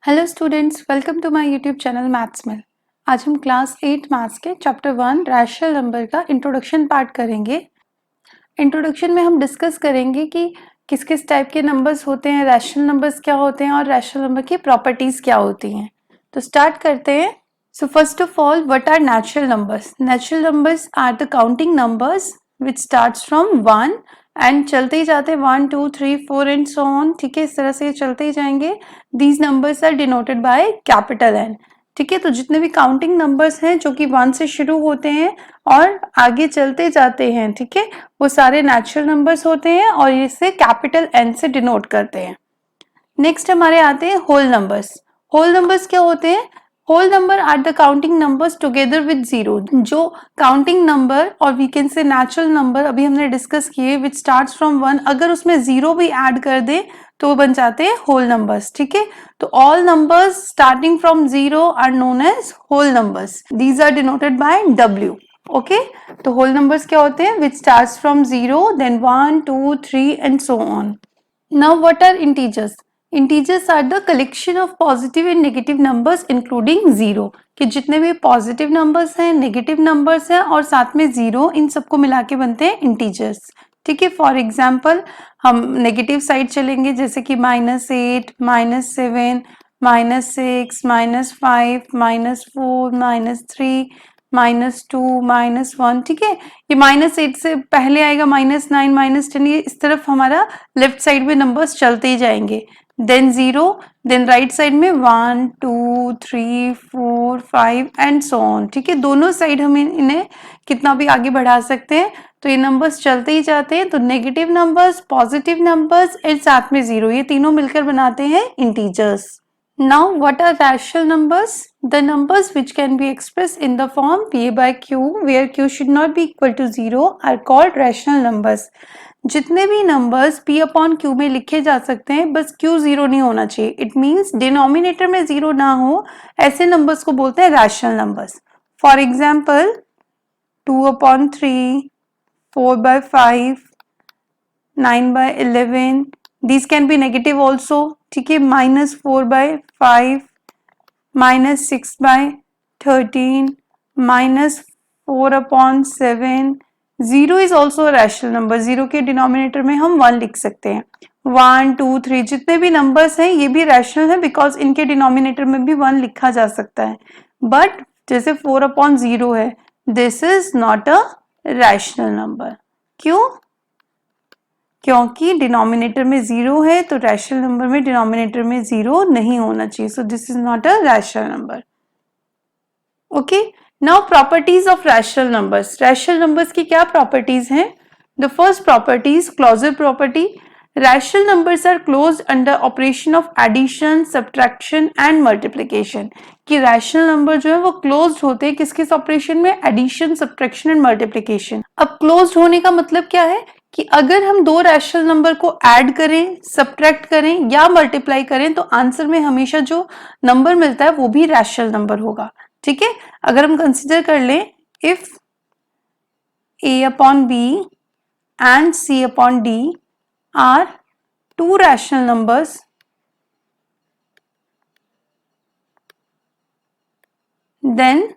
Hello students, welcome to my YouTube channel maths में। आज हम क्लास 8 मैथ्स के चैप्टर 1 रैशनल नंबर का इंट्रोडक्शन पार्ट करेंगे। इंट्रोडक्शन में हम डिस्कस करेंगे कि किस किस टाइप के नंबर्स होते हैं, रैशनल नंबर्स क्या होते हैं और रैशनल नंबर की प्रॉपर्टीज क्या होती हैं। तो स्टार्ट करते हैं। So first of all, what are natural numbers? Natural numbers are the counting numbers which starts from 1 and चलते ही जाते हैं 1 2 3 4 एंड सो ऑन। ठीक है, इस तरह से चलते ही जाएंगे। These numbers are denoted by capital N. ठीक है, तो जितने भी काउंटिंग नंबर्स हैं जो कि 1 से शुरू होते हैं और आगे चलते जाते हैं, ठीक है, वो सारे नेचुरल नंबर्स होते हैं और इसे कैपिटल एन से डिनोट करते हैं। नेक्स्ट हमारे आते हैं होल नंबर्स। होल नंबर्स क्या होते हैं? Whole number are the counting numbers together with zero. जो काउंटिंग नंबर और we can say natural number अभी हमने डिस्कस किए विच स्टार्ट्स फ्रॉम 1, अगर उसमें जीरो भी ऐड कर दे तो वो बन जाते हैं होल नंबर्स। ठीक है, तो all numbers starting from zero are known as whole numbers. These are denoted by W. Okay, तो होल नंबर्स क्या होते हैं? Which starts from zero then 1 2 3 and so on. Now what are integers? Integers are the collection of positive and negative numbers including zero. कि जितने भी positive numbers हैं, negative numbers हैं और साथ में जीरो, इन सबको मिला के बनते हैं इंटीजर्स। ठीक है, फॉर एग्जाम्पल हम नेगेटिव साइड चलेंगे, जैसे कि -8, -7, -6, -5, -4, -3, -2, -1। ठीक है, ये -8 से पहले आएगा -9, -10, ये इस तरफ हमारा लेफ्ट साइड में नंबर्स चलते ही जाएंगे। Then zero, then right side में 1 2 3 4 5 एंड सो ऑन। ठीक है, दोनों साइड हम इन्हें कितना भी आगे बढ़ा सकते हैं, तो ये नंबर्स चलते ही जाते हैं। तो negative numbers, positive numbers and साथ में जीरो, ये तीनों मिलकर बनाते हैं integers. Now, what are rational numbers? The numbers which can be expressed in the form p by q, where q should not be equal to 0, are called rational numbers. जितने भी numbers p upon q में लिखे जा सकते हैं, बस q zero नहीं होना चाहिए। इट मीन्स डिनोमिनेटर में जीरो ना हो, ऐसे नंबर्स को बोलते हैं rational numbers. For example 2/3, 4/5, 9/11, these can be negative also। ठीक है, -4/5, -6/13, -4/7। Zero is also rational number. Zero के डिनोमिनेटर में हम 1 लिख सकते हैं। 1 2 3 जितने भी नंबर्स हैं ये भी रैशनल है, बिकॉज इनके डिनोमिनेटर में भी 1 लिखा जा सकता है। बट जैसे 4/0 है, this is not a rational number. क्यों? क्योंकि डिनोमिनेटर में जीरो है, तो रैशनल नंबर में डिनोमिनेटर में जीरो नहीं होना चाहिए। So this is not a rational number. Okay, now properties of rational numbers. Rational numbers की क्या प्रॉपर्टीज हैं? The first property is closure property. Rational numbers are closed under operation of addition, subtraction and multiplication. कि rational number जो है वो closed होते हैं किस किस ऑपरेशन में? Addition, subtraction and multiplication. अब क्लोज्ड होने का मतलब क्या है? कि अगर हम दो रैशनल नंबर को ऐड करें, सब्ट्रैक्ट करें या मल्टीप्लाई करें, तो आंसर में हमेशा जो नंबर मिलता है वो भी रैशनल नंबर होगा। ठीक है, अगर हम कंसिडर कर लें, if a/b and c/d are two rational numbers, then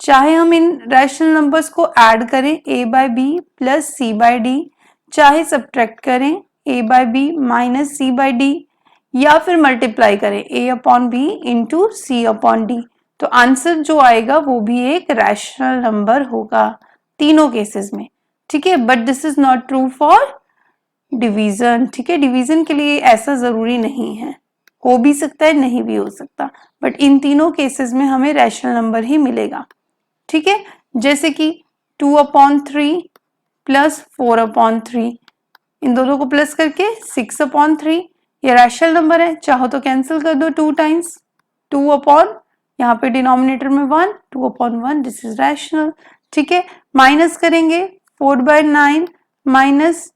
चाहे हम इन रैशनल नंबर्स को ऐड करें a/b प्लस c/d, चाहे सब्ट्रैक्ट करें a/b माइनस c/d, या फिर मल्टीप्लाई करें a/b इंटू c/d, तो आंसर जो आएगा वो भी एक रैशनल नंबर होगा तीनों केसेस में। ठीक है, but this is not true for division. ठीक है, डिवीजन के लिए ऐसा जरूरी नहीं है, हो भी सकता है, नहीं भी हो सकता, बट इन तीनों केसेस में हमें रैशनल नंबर ही मिलेगा। ठीक है, जैसे कि 2/3 प्लस 4/3, इन दोनों को प्लस करके 6/3, ये रैशनल नंबर है। चाहो तो कैंसिल कर दो 2 टाइम्स, 2 अपॉन यहाँ पे डिनोमिनेटर में 1, 2/1, दिस इज रैशनल। ठीक है, माइनस करेंगे 4/9 माइनस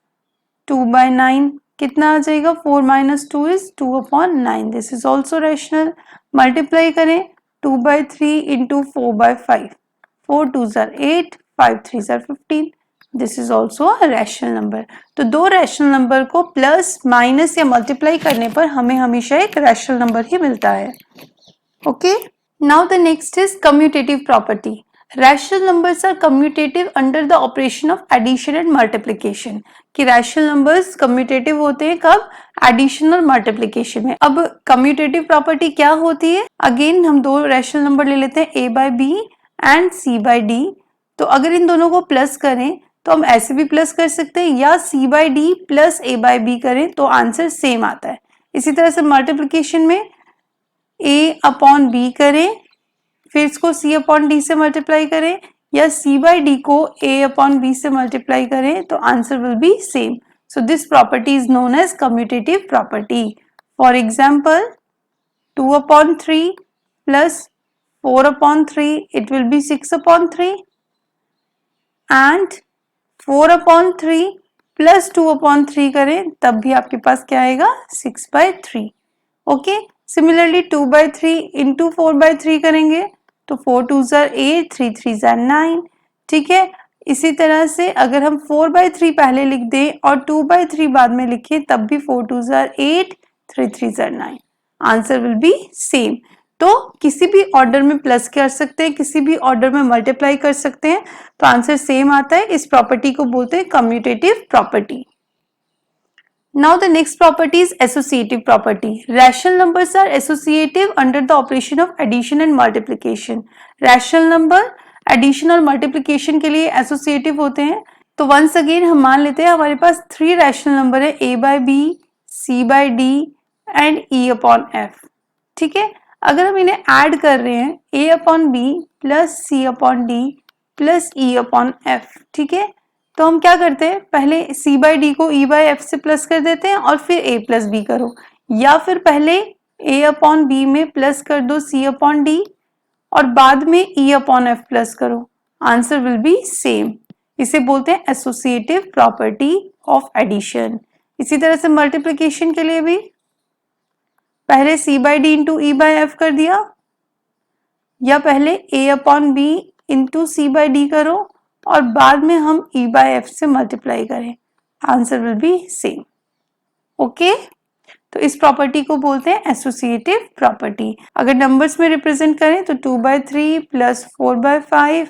2/9, कितना आ जाएगा? 4 - 2 is 2/9, this is also rational. Multiply करें 2/3 into 4/5, 4 2s are 8, 5 3s are 15, this is also a rational number. तो दो रैशनल नंबर को प्लस माइनस या मल्टीप्लाई करने पर हमें हमेशा एक रैशनल नंबर ही मिलता है। Okay, now the next is commutative property. Rational numbers are commutative under the operation of addition and multiplication. कि रैशनल नंबर्स कम्यूटेटिव होते हैं कब? एडिशन और मल्टीप्लिकेशन में। अब कम्यूटेटिव प्रॉपर्टी क्या होती है? अगेन हम दो रैशनल नंबर ले लेते हैं, a by B and c by D. तो अगर इन दोनों को प्लस करें तो हम ऐसे भी प्लस कर सकते हैं, या c by D plus a by B करें तो आंसर सेम आता है। इसी तरह से मल्टीप्लिकेशन में a अपॉन बी करें, फिर इसको c अपॉन डी से मल्टीप्लाई करें, या c बाय डी को a अपॉन बी से मल्टीप्लाई करें तो answer will be same. So this property is known as commutative property. For example 2 upon 3 plus 4 upon 3, it will be 6 upon 3, and 4 upon 3 plus 2 upon 3 करें तब भी आपके पास क्या आएगा? 6 by 3। Okay, similarly 2 by 3 into 4 by 3 करेंगे तो 4 2s are 8, 3 3s are 9। ठीक है, इसी तरह से अगर हम 4 by 3 पहले लिख दें और 2 by 3 बाद में लिखें तब भी 4 2s are 8, 3 3s are 9, answer will be same. तो किसी भी ऑर्डर में प्लस कर सकते हैं, किसी भी ऑर्डर में मल्टीप्लाई कर सकते हैं तो आंसर सेम आता है। इस प्रॉपर्टी को बोलते हैं commutative property. Now the next property is associative property. Rational numbers are associative under the operation of addition and multiplication. Rational number addition और multiplication के लिए associative होते हैं। तो once again हम मान लेते हैं हमारे पास 3 rational number है, a by b, c by d and e upon f। ठीक है, अगर हम इन्हें ऐड कर रहे हैं a upon b plus c upon d plus e upon f, ठीक है, तो हम क्या करते हैं, पहले c बाई डी को e बाई एफ से प्लस कर देते हैं और फिर a प्लस बी करो, या फिर पहले a अपॉन बी में प्लस कर दो c अपॉन डी और बाद में e अपॉन एफ प्लस करो, आंसर विल बी सेम। इसे बोलते हैं एसोसिएटिव प्रॉपर्टी ऑफ एडिशन। इसी तरह से मल्टीप्लिकेशन के लिए भी पहले c by D into E by F कर दिया, या पहले a upon B into C by D करो और बाद में हम e बाय एफ से मल्टीप्लाई करें, answer will be same. Okay, तो इस प्रॉपर्टी को बोलते हैं एसोसिएटिव प्रॉपर्टी। अगर नंबर्स में रिप्रेजेंट करें तो 2 by 3 plus 4 by 5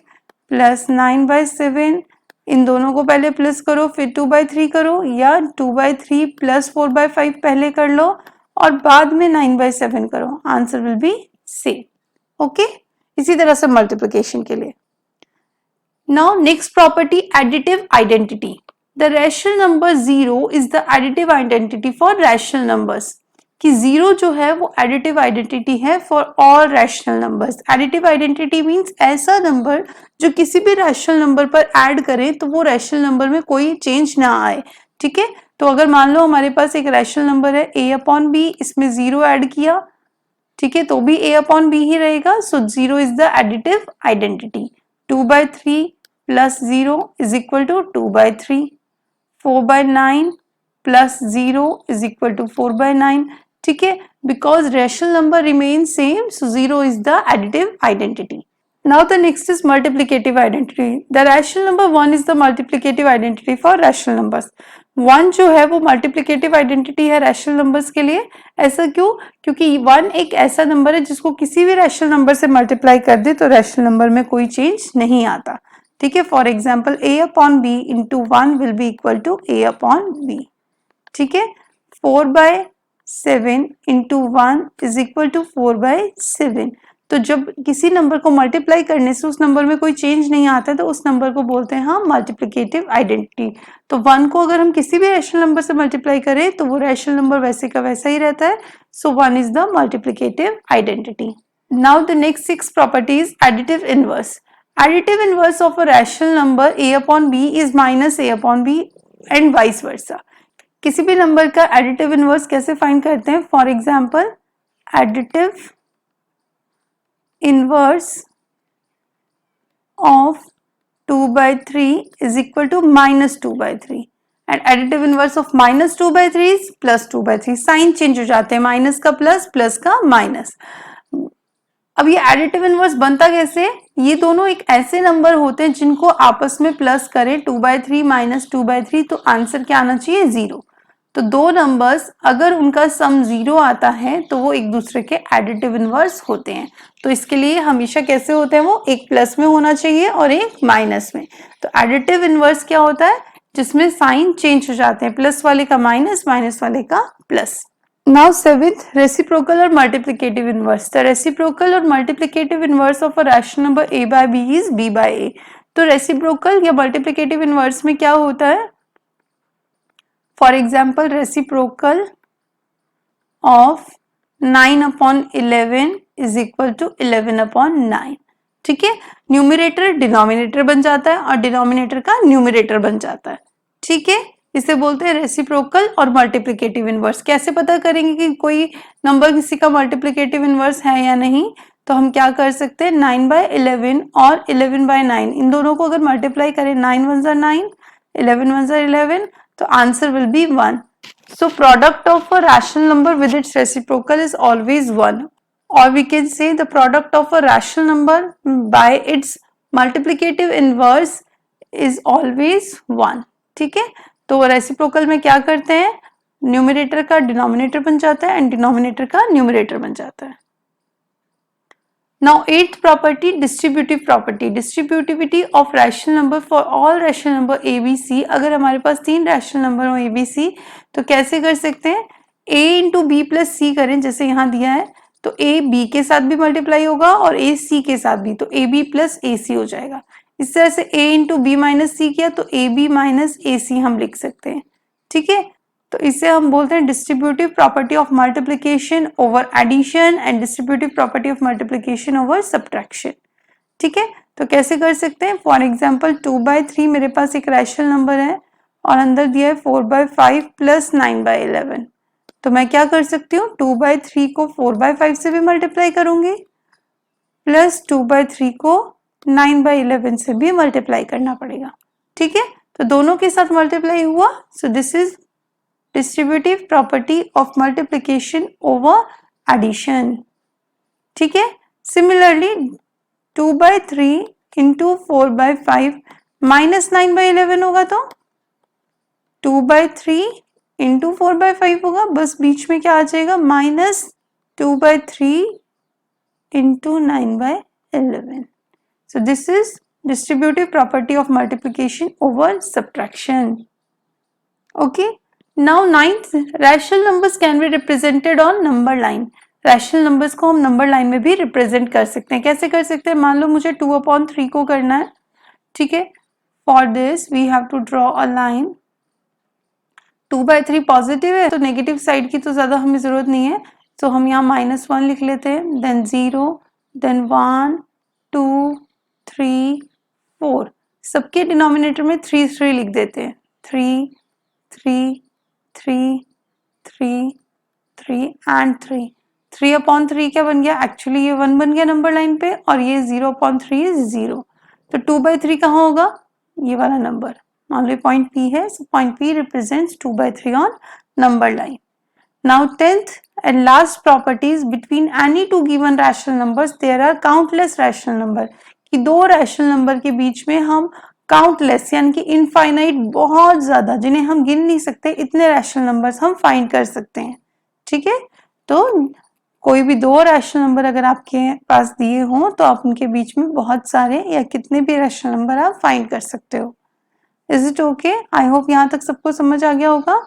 plus 9 by 7, इन दोनों को पहले प्लस करो फिर 2 बाय 3 करो, या 2 बाय 3 प्लस 4 बाय 5 पहले कर लो और बाद में 9 बाय 7 करो, answer will be same. Okay, इसी तरह से मल्टीप्लिकेशन के लिए। Now next property, additive identity. The rational number 0 is the additive identity for rational numbers. कि 0 जो है वो additive identity है for all rational numbers. Additive identity means ऐसा number जो किसी भी rational number पर add करें तो वो rational number में कोई change ना आए। ठीक है, तो अगर मान लो हमारे पास एक rational number है a upon b, इसमें 0 add किया, ठीक है, तो भी a upon b ही रहेगा। So 0 is the additive identity. 2 by 3 plus 0 is equal to 2 by 3. 4 by 9 plus 0 is equal to 4 by 9. ठीक है, because rational number remains same, so 0 is the additive identity. Now the next is multiplicative identity. The rational number 1 is the multiplicative identity for rational numbers. 1 जो है वो multiplicative identity है rational numbers के लिए। ऐसा क्यों? क्योंकि 1 एक ऐसा नंबर है जिसको किसी भी rational number से multiply कर दे तो rational number में कोई change नहीं आता। ठीक है, for example a upon B into 1 will be equal to a upon B. ठीक है, 4 by 7 into 1 is equal to 4 by 7। तो जब किसी नंबर को मल्टीप्लाई करने से उस नंबर में कोई चेंज नहीं आता तो उस नंबर को बोलते हैं हम मल्टीप्लिकेटिव आइडेंटिटी। तो 1 को अगर हम किसी भी रैशनल नंबर से मल्टीप्लाई करें तो वो रैशनल नंबर वैसे का वैसा ही रहता है। सो 1 is the multiplicative identity. Now the next 6 properties, additive inverse. Additive inverse of a rational number a upon b is minus a upon b and vice versa. किसी भी नंबर का additive inverse कैसे find करते हैं? For example additive inverse of 2 by 3 is equal to minus 2 by 3 and additive inverse of minus 2 by 3 is plus 2 by 3. Sign change हो जाते हैं, minus का प्लस, प्लस का माइनस। अब ये एडिटिव इनवर्स बनता कैसे? ये दोनों एक ऐसे नंबर होते हैं जिनको आपस में प्लस करें 2/3 माइनस 2/3 तो आंसर क्या आना चाहिए? 0। तो दो नंबर्स अगर उनका सम 0 आता है तो वो एक दूसरे के एडिटिव इनवर्स होते हैं। तो इसके लिए हमेशा कैसे होते हैं वो? एक प्लस में होना चाहिए और एक माइनस में। तो एडिटिव इनवर्स क्या होता है? जिसमें साइन चेंज हो जाते हैं, प्लस वाले का माइनस, माइनस वाले का plus. Now seventh, reciprocal or multiplicative inverse. The reciprocal or multiplicative inverse of a rational number a by b is b by a. तो reciprocal या multiplicative inverse में क्या होता है? For example, reciprocal of 9/11 is equal to 11/9. ठीक है, numerator denominator बन जाता है और डिनोमिनेटर का न्यूमिरेटर बन जाता है। ठीक है, इसे बोलते हैं रेसिप्रोकल और मल्टीप्लिकेटिव इनवर्स। कैसे पता करेंगे कि कोई नंबर किसी का मल्टीप्लिकेटिव इनवर्स है या नहीं? तो हम क्या कर सकते हैं, 9/11 और 11/9 इन दोनों को अगर मल्टीप्लाई करें, 9 1 9 11 1 11, तो answer will B 1। So product of a rational number with its reciprocal is always 1, or we can say the product of a rational number by its multiplicative inverse is always 1। ठीक है, तो reciprocal में क्या करते हैं, numerator का denominator बन जाता है एंड डिनोमिनेटर का न्यूमरेटर बन जाता है। Now eighth property, distributive property. Distributivity of rational number for all rational number a b c। अगर हमारे पास तीन rational number हो a b c तो कैसे कर सकते हैं, a इंटू बी प्लस सी करें, जैसे यहाँ दिया है तो a b के साथ भी मल्टीप्लाई होगा और a c के साथ भी, तो a b plus a c हो जाएगा। इस तरह से a इंटू बी माइनस सी किया तो a b minus a c हम लिख सकते हैं। ठीक है, तो इसे हम बोलते हैं distributive property of multiplication over addition and distributive property of multiplication over subtraction. ठीक है, तो कैसे कर सकते हैं, फॉर एग्जांपल 2/3 मेरे पास एक रैशनल नंबर है और अंदर दिया है 4/5 प्लस 9/11। तो मैं क्या कर सकती हूँ, 2/3 को 4/5 से भी मल्टीप्लाई करूंगी प्लस 2/3 को 9/11 से भी मल्टीप्लाई करना पड़ेगा। ठीक है, तो दोनों के साथ मल्टीप्लाई हुआ, सो this is distributive property of multiplication over addition। ठीक है, similarly 2/3 into 4/5 minus 9/11 होगा तो 2/3 into 4/5 होगा, बस बीच में क्या आ जाएगा, minus 2/3 into 9/11। so this is distributive property of multiplication over subtraction। okay, Now ninth, rational numbers can be represented on number line। rational numbers को हम number line में भी represent कर सकते हैं। कैसे कर सकते हैं, मान लो मुझे 2/3 को करना है। ठीक है, for this we have to draw a line। 2/3 positive है तो नेगेटिव साइड की तो ज्यादा हमें जरूरत नहीं है, तो हम यहाँ -1 लिख लेते हैं, then 0, then 1 2 3 4, सबके डिनोमिनेटर में 3 लिख देते हैं, 3 3 3 3 3 एंड 3। 3/3 क्या बन गया, एक्चुअली ये 1 बन गया नंबर लाइन पे, और ये 0/3 इज 0। तो 2/3 कहाँ होगा, ये वाला नंबर, मान लो पॉइंट P है, so point P represents 2/3 on number line. Now 10th and last properties between any two given rational numbers there are countless rational number। कि दो रैशनल नंबर के बीच में हम काउंटलेस यानी कि इनफाइनाइट, बहुत ज्यादा जिन्हें हम गिन नहीं सकते, इतने रैशनल नंबर्स हम फाइंड कर सकते हैं। ठीक है, तो कोई भी दो रैशनल नंबर अगर आपके पास दिए हों तो आप उनके बीच में बहुत सारे या कितने भी रैशनल नंबर आप फाइंड कर सकते हो। Is it okay? I hope यहाँ तक सबको समझ आ गया होगा।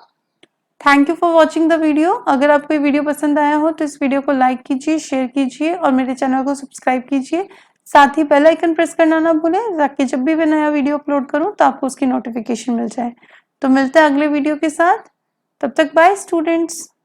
Thank you for watching the video. अगर आपको ये वीडियो पसंद आया हो तो इस वीडियो को लाइक कीजिए, शेयर कीजिए और मेरे चैनल को सब्सक्राइब कीजिए। साथ ही बेल आइकन प्रेस करना ना भूलें ताकि जब भी मैं नया वीडियो अपलोड करूं तो आपको उसकी नोटिफिकेशन मिल जाए। तो मिलते हैं अगले वीडियो के साथ, तब तक बाय स्टूडेंट्स।